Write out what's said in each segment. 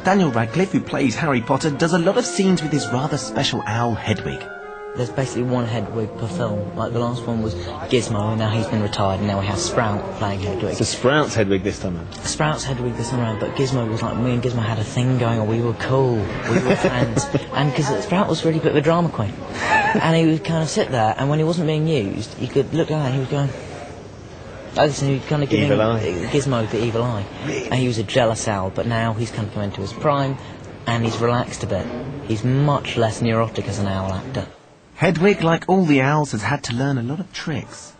Daniel Radcliffe, who plays Harry Potter, does a lot of scenes with his rather special owl, Hedwig. There's basically one Hedwig per film. Like the last one was Gizmo, and now he's been retired, and now we have Sprout playing Hedwig. So Sprout's Hedwig this time around? Sprout's Hedwig this time around, but Gizmo was like, me and Gizmo had a thing going on, we were cool, we were friends. And because Sprout was really a bit of a drama queen. And he would kind of sit there, and when he wasn't being used, you could look down and he was going... like this, and he was kind of giving Gizmo the evil eye. And he was a jealous owl, but now he's kind of come into his prime, and he's relaxed a bit. He's much less neurotic as an owl actor. Hedwig, like all the owls, has had to learn a lot of tricks.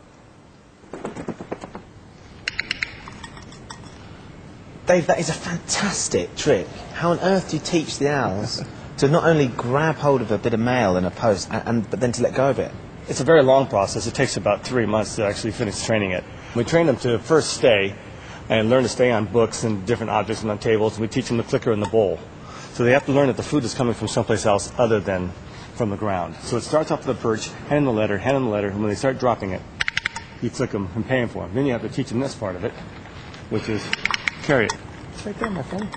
Dave, that is a fantastic trick. How on earth do you teach the owls to not only grab hold of a bit of mail in a post, but then to let go of it? It's a very long process. It takes about 3 months to actually finish training it. We train them to first stay and learn to stay on books and different objects and on tables, and we teach them the clicker and the bowl. So they have to learn that the food is coming from someplace else other than from the ground. So it starts off with a perch, hand them the letter, and when they start dropping it, you click them and pay them for them. Then you have to teach them this part of it, which is carry it. It's right there, my friend.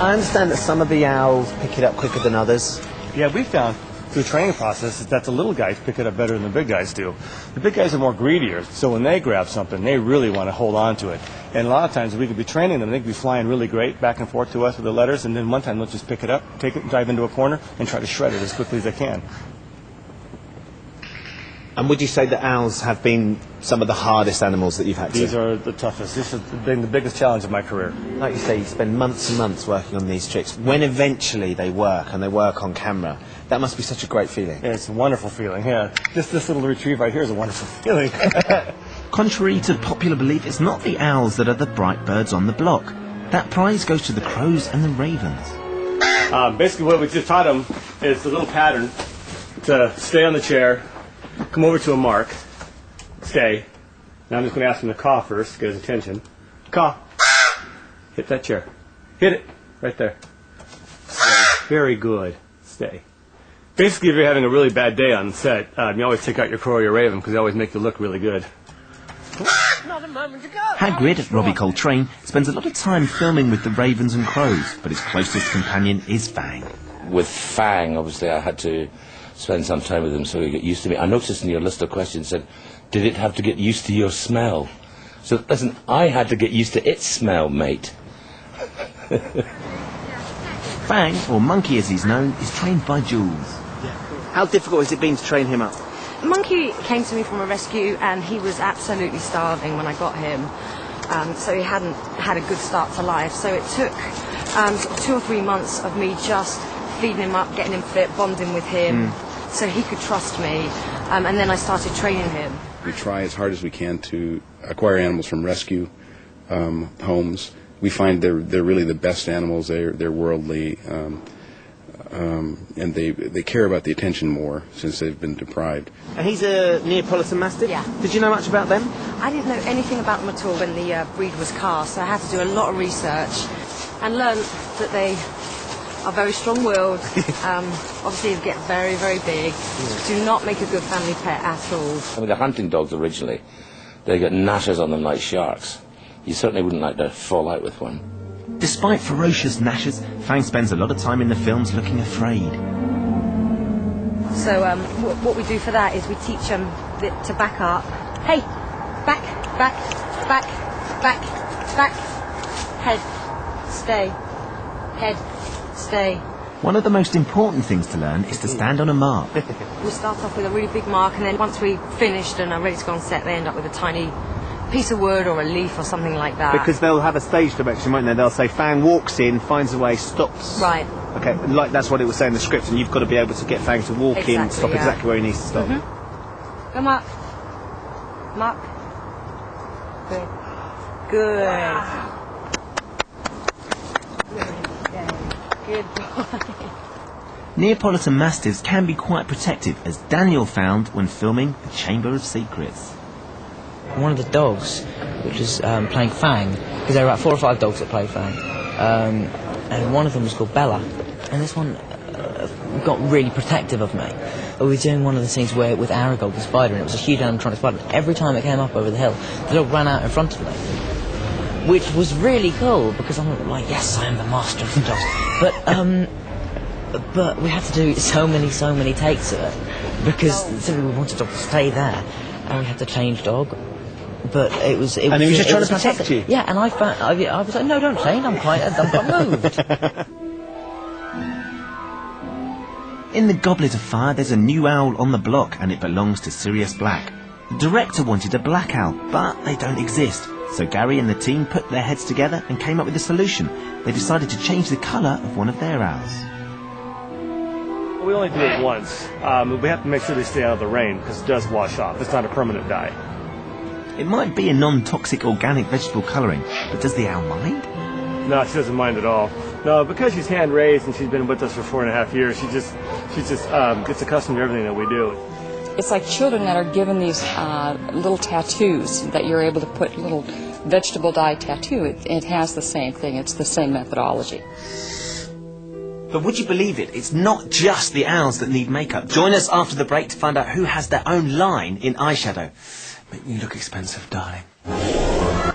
I understand that some of the owls pick it up quicker than others. Yeah, we found through the training process is that the little guys pick it up better than the big guys do. The big guys are more greedier, so when they grab something, they really want to hold on to it. And a lot of times we could be training them, they could be flying really great back and forth to us with the letters, and then one time they'll just pick it up, take it, dive into a corner, and try to shred it as quickly as they can. And would you say that owls have been some of the hardest animals that you've had to... These are the toughest. This has been the biggest challenge of my career. Like you say, you spend months and months working on these tricks. When eventually they work, and they work on camera, that must be such a great feeling. Yeah, it's a wonderful feeling, yeah. This little retrieve right here is a wonderful feeling. Contrary to popular belief, it's not the owls that are the bright birds on the block. That prize goes to the crows and the ravens. Basically what we just taught them is the little pattern to stay on the chair, come over to a mark, stay. Now I'm just going to ask him to caw first to get his attention. Caw. Hit that chair. Hit it. Right there. Very good. Stay. Basically, if you're having a really bad day on set, you always take out your crow or your raven because they always make you look really good. Not a moment to go. Hagrid, Robbie Coltrane, spends a lot of time filming with the ravens and crows, but his closest companion is Fang. With Fang, obviously, I had to spend some time with him so he got used to me. I noticed in your list of questions said, did it have to get used to your smell? So, listen, I had to get used to its smell, mate. Fang, or Monkey as he's known, is trained by Jules. How difficult has it been to train him up? Monkey came to me from a rescue and he was absolutely starving when I got him. So he hadn't had a good start to life. So it took sort of 2 or 3 months of me just feeding him up, getting him fit, bonding with him, so he could trust me. And then I started training him. We try as hard as we can to acquire animals from rescue homes. We find they're really the best animals. They're worldly, and they care about the attention more since they've been deprived. And he's a Neapolitan Mastiff? Yeah. Did you know much about them? I didn't know anything about them at all when the breed was cast, so I had to do a lot of research and learn that they are very strong-willed. Obviously, they get very, very big. Do not make a good family pet at all. I mean, the hunting dogs originally, they got gnashers on them like sharks. You certainly wouldn't like to fall out with one. Despite ferocious gnashers, Fang spends a lot of time in the films looking afraid. So what we do for that is we teach them to back up. Hey, back, back, back, back, back, head, stay, head, stay. One of the most important things to learn is to stand on a mark. We start off with a really big mark, and then once we've finished and are ready to go on set, they end up with a tiny piece of wood or a leaf or something like that. Because they'll have a stage direction, won't they? They'll say Fang walks in, finds a way, stops. Right. Okay, like that's what it was saying in the script, and you've got to be able to get Fang to walk in, stop exactly where he needs to stop. Go, Mark. Mark. Good. Good. Good boy. Neapolitan Mastiffs can be quite protective, as Daniel found when filming The Chamber of Secrets. One of the dogs, which was playing Fang, because there were about 4 or 5 dogs that played Fang, and one of them was called Bella, and this one got really protective of me. we were doing one of the scenes where with Aragold, the spider, and it was a huge animatronic spider. Every time it came up over the hill, the dog ran out in front of me, which was really cool because I'm like, yes, I am the master of the dogs. But we had to do so many takes of it because we wanted dog to stay there, and we had to change dog. But it was And he was just trying to protect fantastic. you. Yeah, and I was like, no, don't change. I'm quite moved. In the Goblet of Fire, there's a new owl on the block, and it belongs to Sirius Black. The director wanted a black owl, but they don't exist. So Gary and the team put their heads together and came up with a solution. They decided to change the colour of one of their owls. We only do it once. We have to make sure they stay out of the rain because it does wash off. It's not a permanent dye. It might be a non-toxic organic vegetable colouring, but does the owl mind? No, she doesn't mind at all. No, because she's hand raised and she's been with us for 4.5 years, she just gets accustomed to everything that we do. It's like children that are given these little tattoos that you're able to put little vegetable dye tattoo. It has the same thing. It's the same methodology. But would you believe it? It's not just the owls that need makeup. Join us after the break to find out who has their own line in eyeshadow. Make me look expensive, darling.